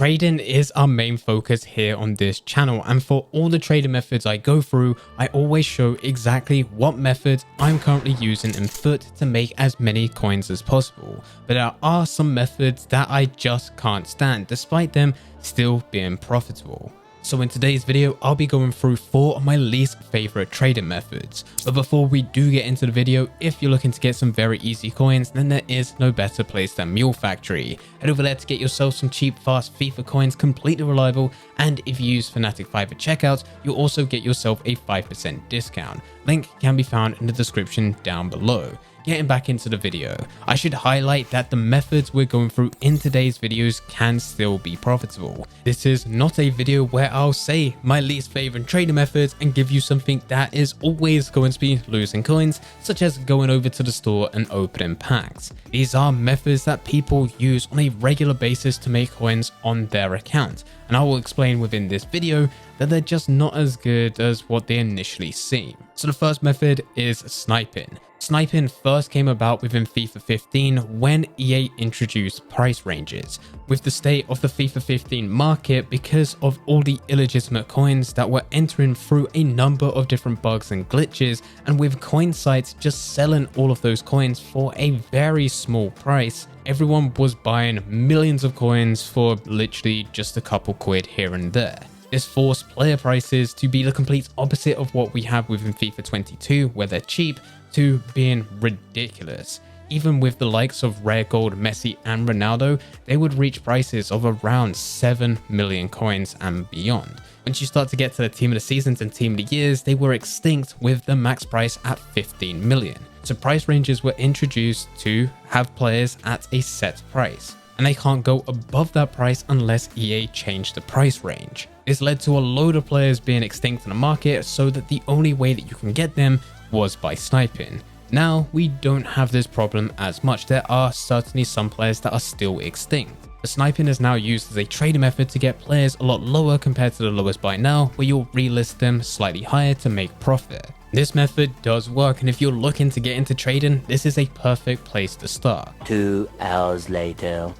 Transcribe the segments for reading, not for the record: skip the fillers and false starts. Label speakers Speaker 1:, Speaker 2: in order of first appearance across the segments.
Speaker 1: Trading is our main focus here on this channel, and for all the trading methods I go through, I always show exactly what methods I'm currently using in FUT to make as many coins as possible. But there are some methods that I just can't stand, despite them still being profitable. So in today's video, I'll be going through 4 of my least favorite trading methods. But before we do get into the video, if you're looking to get some very easy coins, then there is no better place than Mule Factory. Head over there to get yourself some cheap, fast FIFA coins, completely reliable, and if you use Fnatic5 at checkout, you'll also get yourself a 5% discount. Link can be found in the description down below. Getting back into the video, I should highlight that the methods we're going through in today's videos can still be profitable. This is not a video where I'll say my least favorite trading methods and give you something that is always going to be losing coins, such as going over to the store and opening packs. These are methods that people use on a regular basis to make coins on their account, and I will explain within this video that they're just not as good as what they initially seem. So the first method is sniping. Sniping first came about within FIFA 15 when EA introduced price ranges. With the state of the FIFA 15 market, because of all the illegitimate coins that were entering through a number of different bugs and glitches, and with coin sites just selling all of those coins for a very small price, everyone was buying millions of coins for literally just a couple quid here and there. This forced player prices to be the complete opposite of what we have within FIFA 22, where they're cheap, to being ridiculous. Even with the likes of Rare Gold, Messi and Ronaldo, they would reach prices of around 7 million coins and beyond. Once you start to get to the Team of the Seasons and Team of the Years, they were extinct with the max price at 15 million. So price ranges were introduced to have players at a set price, and they can't go above that price unless EA changed the price range. This led to a load of players being extinct in the market, so that the only way that you can get them was by sniping. Now we don't have this problem as much. There are certainly some players that are still extinct. The sniping is now used as a trading method to get players a lot lower compared to the lowest buy now, where you'll relist them slightly higher to make profit. This method does work, and if you're looking to get into trading, this is a perfect place to start.
Speaker 2: 2 hours later.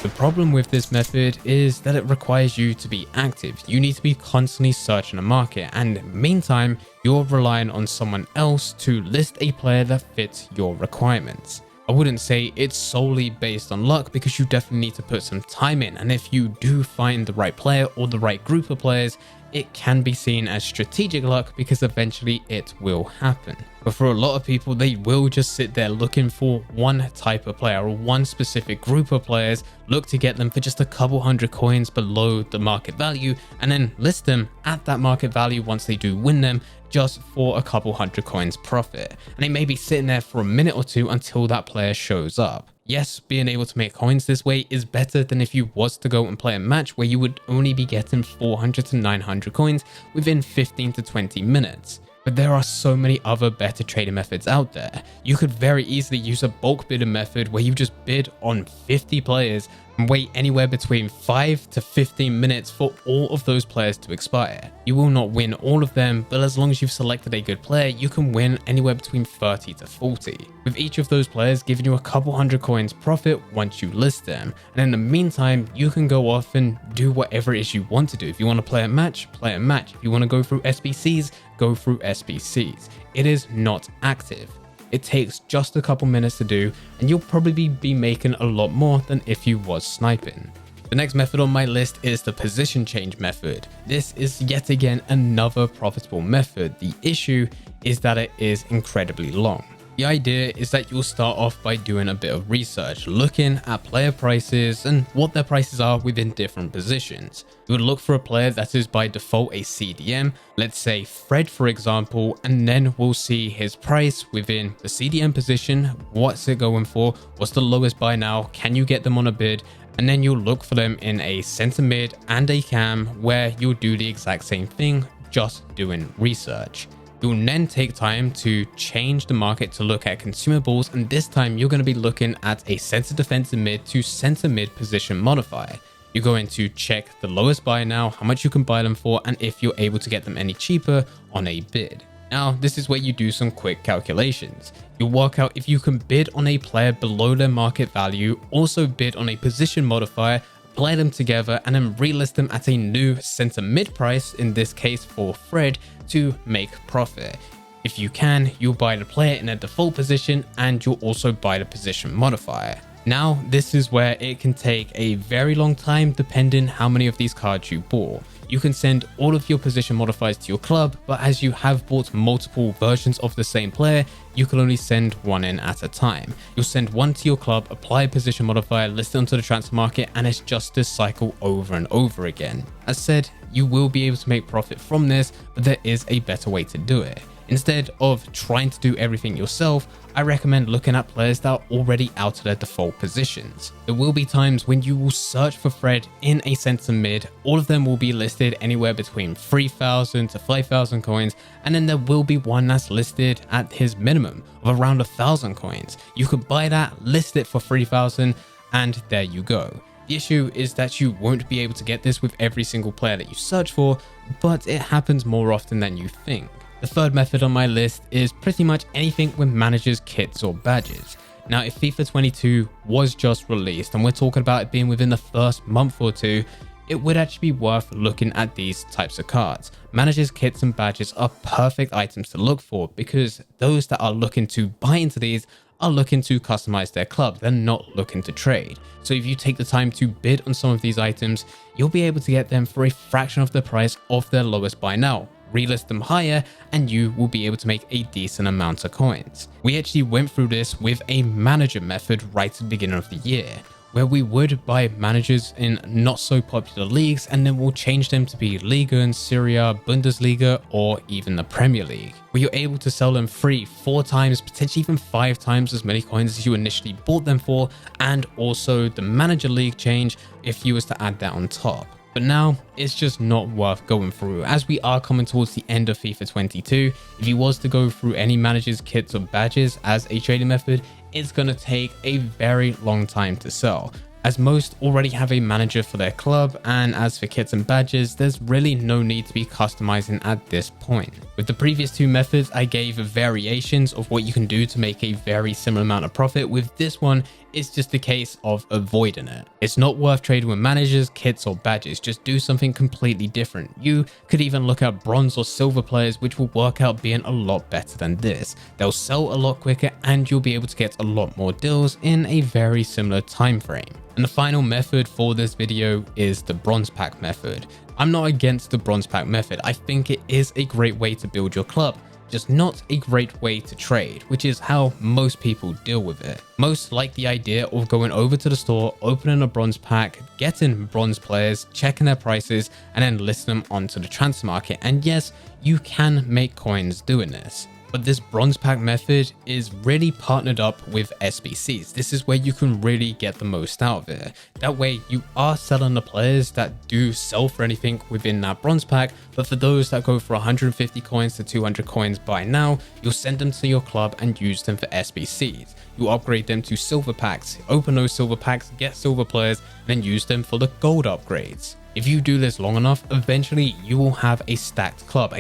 Speaker 1: The problem with this method is that it requires you to be active. You need to be constantly searching the market, and meantime, you're relying on someone else to list a player that fits your requirements. I wouldn't say it's solely based on luck, because you definitely need to put some time in, and if you do find the right player or the right group of players, it can be seen as strategic luck, because eventually it will happen. But for a lot of people, they will just sit there looking for one type of player or one specific group of players, look to get them for just a couple hundred coins below the market value, and then list them at that market value once they do win them, just for a couple hundred coins profit. And they may be sitting there for a minute or two until that player shows up. Yes, being able to make coins this way is better than if you was to go and play a match where you would only be getting 400 to 900 coins within 15 to 20 minutes. But there are so many other better trading methods out there. You could very easily use a bulk bidding method where you just bid on 50 players and wait anywhere between 5 to 15 minutes for all of those players to expire. You will not win all of them, but as long as you've selected a good player, you can win anywhere between 30 to 40. With each of those players giving you a couple hundred coins profit once you list them. And in the meantime, you can go off and do whatever it is you want to do. If you want to play a match, play a match. If you want to go through SBCs, go through SBCs. It is not active. It takes just a couple minutes to do, and you'll probably be making a lot more than if you was sniping. The next method on my list is the position change method. This is yet again another profitable method. The issue is that it is incredibly long. The idea is that you'll start off by doing a bit of research, looking at player prices and what their prices are within different positions. You would look for a player that is by default a CDM, let's say Fred for example, and then we'll see his price within the CDM position. What's it going for? What's the lowest buy now? Can you get them on a bid? And then you'll look for them in a center mid and a cam, where you'll do the exact same thing, just doing research. You'll then take time to change the market to look at consumables, and this time you're going to be looking at a center defensive mid to center mid position modifier. You're going to check the lowest buy now, how much you can buy them for, and if you're able to get them any cheaper on a bid. Now, this is where you do some quick calculations. You'll work out if you can bid on a player below their market value, also bid on a position modifier, play them together, and then relist them at a new center mid price, in this case for Fred, to make profit. If you can, you'll buy the player in a default position and you'll also buy the position modifier. Now, this is where it can take a very long time depending how many of these cards you bought. You can send all of your position modifiers to your club, but as you have bought multiple versions of the same player, you can only send one in at a time. You'll send one to your club, apply a position modifier, list it onto the transfer market, and it's just this cycle over and over again. As said, you will be able to make profit from this, but there is a better way to do it. Instead of trying to do everything yourself, I recommend looking at players that are already out of their default positions. There will be times when you will search for Fred in a center mid. All of them will be listed anywhere between 3,000 to 5,000 coins, and then there will be one that's listed at his minimum of around 1,000 coins. You could buy that, list it for 3,000, and there you go. The issue is that you won't be able to get this with every single player that you search for, but it happens more often than you think. The third method on my list is pretty much anything with managers, kits, or badges. Now, if FIFA 22 was just released and we're talking about it being within the first month or two, it would actually be worth looking at these types of cards. Managers, kits, and badges are perfect items to look for because those that are looking to buy into these are looking to customize their club. They're not looking to trade. So if you take the time to bid on some of these items, you'll be able to get them for a fraction of the price of their lowest buy now. Relist them higher and you will be able to make a decent amount of coins. We actually went through this with a manager method right at the beginning of the year, where we would buy managers in not so popular leagues and then we'll change them to be Liga and Syria, Bundesliga, or even the Premier League, where you're able to sell them 3, 4 times, potentially even 5 times as many coins as you initially bought them for, and also the manager league change if you was to add that on top. But now it's just not worth going through, as we are coming towards the end of FIFA 22. If you was to go through any managers, kits, or badges as a trading method, it's going to take a very long time to sell, as most already have a manager for their club, and as for kits and badges, there's really no need to be customizing at this point. With the previous two methods, I gave variations of what you can do to make a very similar amount of profit. With this one, it's just a case of avoiding it. It's not worth trading with managers, kits, or badges. Just do something completely different. You could even look at bronze or silver players, which will work out being a lot better than this. They'll sell a lot quicker and you'll be able to get a lot more deals in a very similar time frame. And the final method for this video is the bronze pack method. I'm not against the bronze pack method. I think it is a great way to build your club, just not a great way to trade, which is how most people deal with it. Most like the idea of going over to the store, opening a bronze pack, getting bronze players, checking their prices, and then listing them onto the transfer market. And yes, you can make coins doing this. But this bronze pack method is really partnered up with SBCs. This is where you can really get the most out of it. That way you are selling the players that do sell for anything within that bronze pack, but for those that go for 150 coins to 200 coins by now, you'll send them to your club and use them for SBCs. You upgrade them to silver packs, open those silver packs, get silver players, and then use them for the gold upgrades. If you do this long enough, eventually you will have a stacked club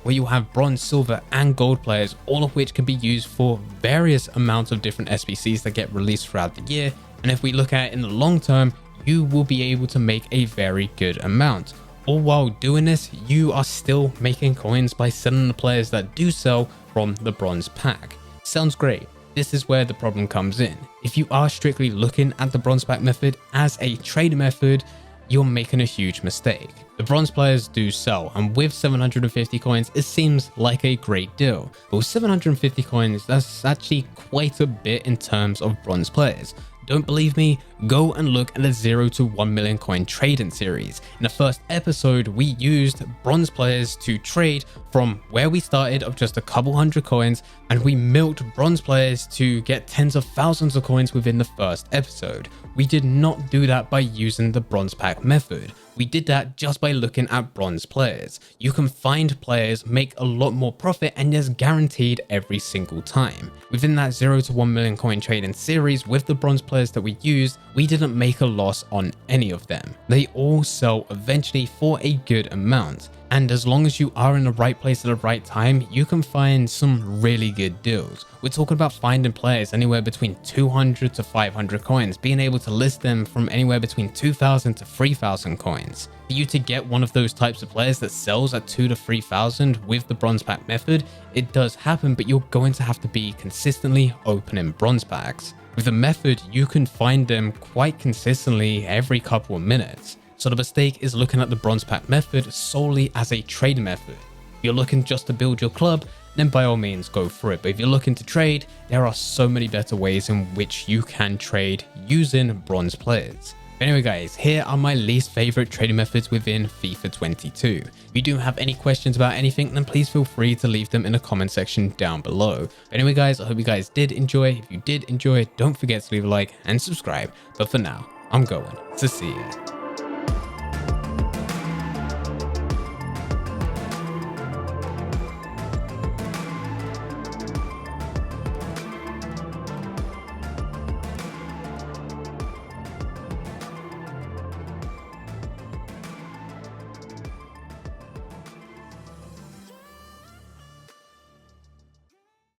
Speaker 1: where you have bronze, silver, and gold players, all of which can be used for various amounts of different SBCs that get released throughout the year. And if we look at it in the long term, you will be able to make a very good amount. All while doing this, you are still making coins by selling the players that do sell from the bronze pack. Sounds great. This is where the problem comes in. If you are strictly looking at the bronze pack method as a trading method, you're making a huge mistake. The bronze players do sell, and with 750 coins, it seems like a great deal. But with 750 coins, that's actually quite a bit in terms of bronze players. Don't believe me? Go and look at the 0 to 1 million coin trading series. In the first episode, we used bronze players to trade from where we started of just a couple hundred coins, and we milked bronze players to get tens of thousands of coins within the first episode. We did not do that by using the bronze pack method. We did that just by looking at bronze players. You can find players, make a lot more profit, and there's guaranteed every single time. Within that 0 to 1 million coin trading series with the bronze players that we used, we didn't make a loss on any of them. They all sell eventually for a good amount. And as long as you are in the right place at the right time, you can find some really good deals. We're talking about finding players anywhere between 200 to 500 coins, being able to list them from anywhere between 2,000 to 3,000 coins. For you to get one of those types of players that sells at 2 to 3,000 with the bronze pack method, it does happen, but you're going to have to be consistently opening bronze packs. With the method, you can find them quite consistently every couple of minutes. So the mistake is looking at the bronze pack method solely as a trade method. If you're looking just to build your club, then by all means go for it. But if you're looking to trade, there are so many better ways in which you can trade using bronze players. Anyway guys, here are my least favorite trading methods within FIFA 22. If you do have any questions about anything, then please feel free to leave them in the comment section down below. But anyway guys, I hope you guys did enjoy. If you did enjoy, don't forget to leave a like and subscribe. But for now, I'm going to see you.